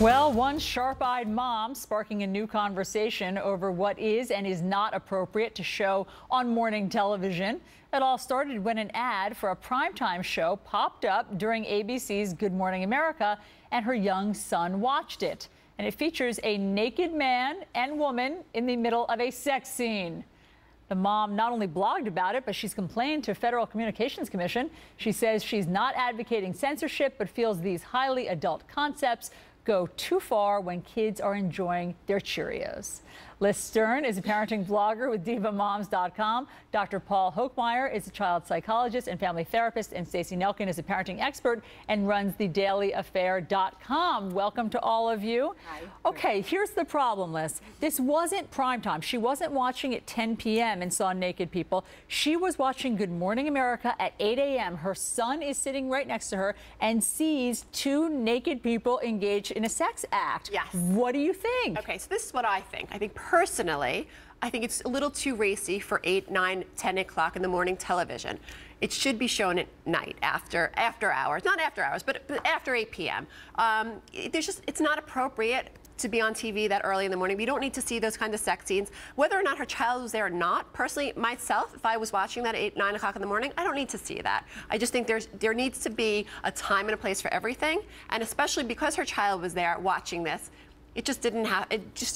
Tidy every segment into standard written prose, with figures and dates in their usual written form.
Well, one sharp-eyed mom sparking a new conversation over what is and is not appropriate to show on morning television. It all started when an ad for a primetime show popped up during ABC's Good Morning America, and her young son watched it. And it features a naked man and woman in the middle of a sex scene. The mom not only blogged about it, but she's complained to Federal Communications Commission. She says she's not advocating censorship, but feels these highly adult concepts go too far when kids are enjoying their Cheerios. Liz Stern is a parenting blogger with divamoms.com. Dr. Paul Hochmeyer is a child psychologist and family therapist, and Stacey Nelkin is a parenting expert and runs thedailyaffair.com. Welcome to all of you. Hi. Okay, here's the problem, Liz. This wasn't primetime. She wasn't watching at 10 p.m. and saw naked people. She was watching Good Morning America at 8 a.m. Her son is sitting right next to her and sees two naked people engaged in a sex act. Yes. What do you think? Okay, so this is what I think. I think personally, I think it's a little too racy for 8, 9, 10 o'clock in the morning television. It should be shown at night, after hours, not after hours, but after 8 p.m. It's not appropriate to be on TV that early in the morning. We don't need to see those kinds of sex scenes. Whether or not her child was there or not, personally, myself, if I was watching that at 8, 9 o'clock in the morning, I don't need to see that. I just think there needs to be a time and a place for everything, and especially because her child was there watching this, it just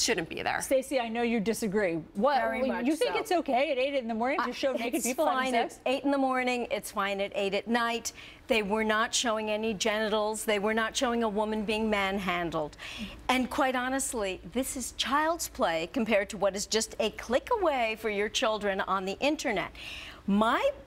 shouldn't be there. Stacey, I know you disagree. Very much you think so. it's okay at 8 in the morning to show naked people having sex? It's fine at 8 in the morning. It's fine at 8 at night. They were not showing any genitals. They were not showing a woman being manhandled. And quite honestly, this is child's play compared to what is just a click away for your children on the internet.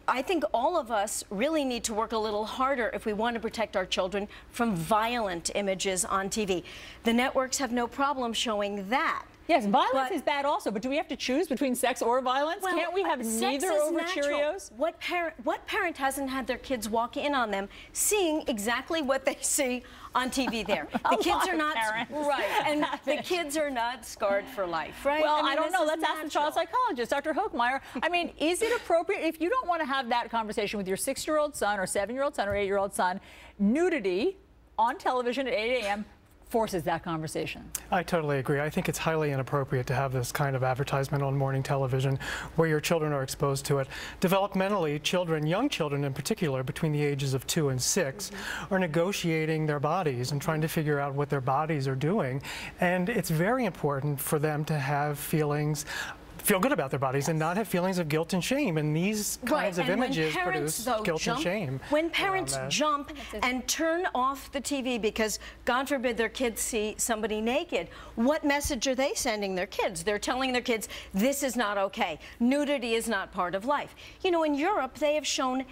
I think all of us really need to work a little harder if we want to protect our children from violent images on TV. The networks have no problem showing that. Yes, violence is bad also, but do we have to choose between sex or violence? Well, can't we have neither over natural. Cheerios? What parent hasn't had their kids walk in on them seeing exactly what they see on TV there? The kids are not right, and the kids are not scarred for life, right? Well, I don't know. Let's ask the child psychologist, Dr. Hochmeyer. I mean, is it appropriate if you don't want to have that conversation with your 6-year-old son or 7-year-old son or 8-year-old son? Nudity on television at 8 a.m. forces that conversation. I totally agree. I think it's highly inappropriate to have this kind of advertisement on morning television where your children are exposed to it. Developmentally, children, young children in particular, between the ages of 2 and 6, are negotiating their bodies and trying to figure out what their bodies are doing. And it's very important for them to have feel good about their bodies and not have feelings of guilt and shame, and these kinds of images produce guilt and shame. When parents jump and turn off the TV because, God forbid, their kids see somebody naked, what message are they sending their kids? They're telling their kids, this is not okay. Nudity is not part of life. You know, in Europe, they have shown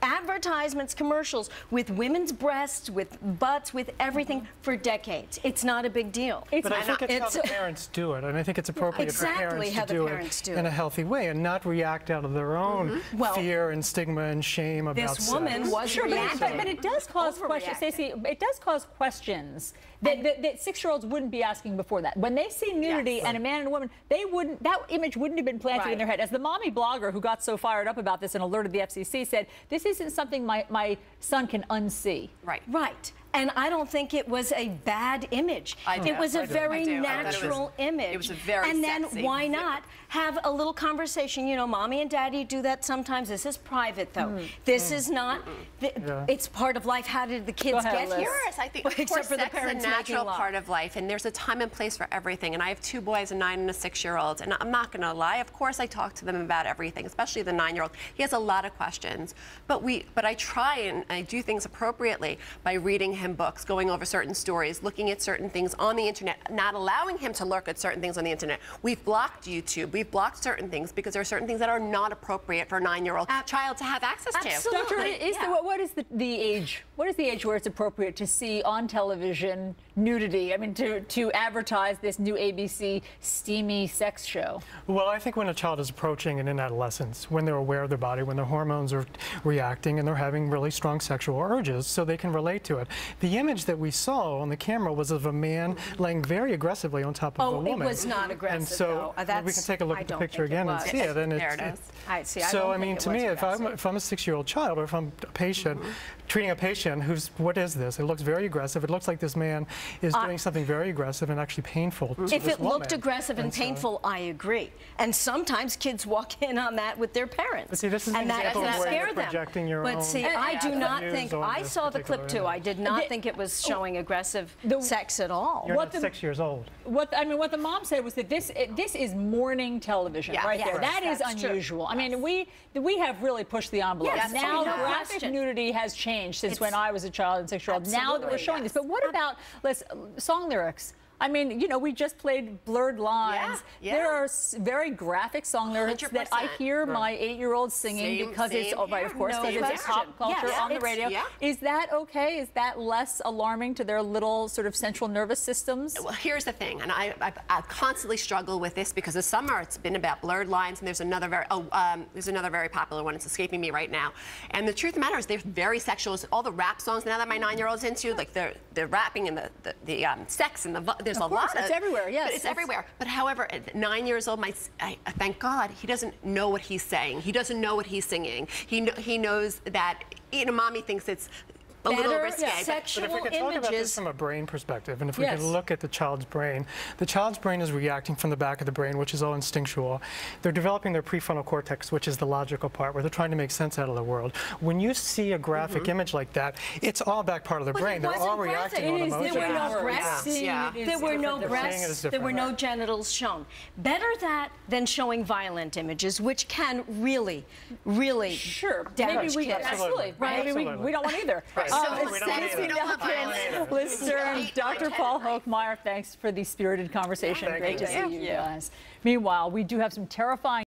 advertisements, commercials with women's breasts, with butts, with everything for decades. It's not a big deal. But I think it's how the parents do it, and I think it's appropriate for parents to do it in a healthy way and not react out of their own fear and stigma and shame about this woman was reacting. But it does cause questions, Stacey. It does cause questions that 6-year-olds wouldn't be asking before that. When they see nudity and a man and a woman, that image wouldn't have been planted in their head. As the mommy blogger who got so fired up about this and alerted the FCC said, this isn't something my son can unsee. Right. And I don't think it was a bad image. It was a very natural image. It was a very And then why not have a little conversation? You know, mommy and daddy do that sometimes. This is private, though. This is not. It's part of life. How did the kids get here? Yes, I think, of course, sex is a natural part of life, and there's a time and place for everything. And I have 2 boys, a 9 and a 6-year-old, and I'm not going to lie. Of course, I talk to them about everything, especially the 9-year-old. He has a lot of questions, but I try and I do things appropriately by reading him books, going over certain stories, looking at certain things on the internet, not allowing him to lurk at certain things on the internet. We've blocked YouTube. We've blocked certain things because there are certain things that are not appropriate for a 9-year-old child to have access to. Absolutely. Doctor, what is the age? What is the age where it's appropriate to see on television nudity? I mean, to advertise this new ABC steamy sex show? Well, I think when a child is approaching and in adolescence, when they're aware of their body, when their hormones are reacting and they're having really strong sexual urges, so they can relate to it. The image that we saw on the camera was of a man laying very aggressively on top of a woman. Oh, it was not aggressive, and so though. we can take a look at the picture again and see it. And there it is. I see. So I mean, to me, if I'm a 6-year-old child, or if I'm a patient, treating a patient who's, what is this? It looks very aggressive. It looks like this man is doing something very aggressive and actually painful to If this it woman. looked aggressive and painful, I agree. And sometimes kids walk in on that with their parents. But see, this is an and that example can of where scare you're them. projecting your But own see, I do not views think, on I this saw the clip particular too. I did not think it was showing aggressive sex at all. You're not 6 years old. What the mom said was that this is morning television right there. That is unusual. I mean, we have really pushed the envelope. Yes, now no graphic question. nudity has changed since when I was a child and 6-year-old. Now that we're showing this, but what about song lyrics? I mean, you know, we just played Blurred Lines. There are very graphic song lyrics 100%. that I hear my 8-year-old singing because it's, of course, No because it's pop culture on the radio. Is that okay? Is that less alarming to their little sort of central nervous systems? Well, here's the thing, and I constantly struggle with this because this summer it's been about Blurred Lines, and there's another very popular one. It's escaping me right now. And the truth of the matter is, they're very sexual. All the rap songs now that my 9-year-old's into, like they're rapping and the sex and there's a lot of it's everywhere. Yes, it's everywhere. But however, at 9 years old, thank God he doesn't know what he's saying. He doesn't know what he's singing. He knows that mommy thinks it's a little risque. Sexual but if we can talk about this from a brain perspective, and if we can look at the child's brain is reacting from the back of the brain, which is all instinctual. They're developing their prefrontal cortex, which is the logical part, where they're trying to make sense out of the world. When you see a graphic image like that, it's all back part of their brain. They're all reacting on emotion. There were no breasts. There were no breasts. There were no genitals shown. Better that than showing violent images, which can really damage kids. Absolutely. Right? Maybe we don't want either. Stacey Nelkin, Lister, and Dr. Paul Hochmeyer, thanks for the spirited conversation. Great to see you guys. Meanwhile, we do have some terrifying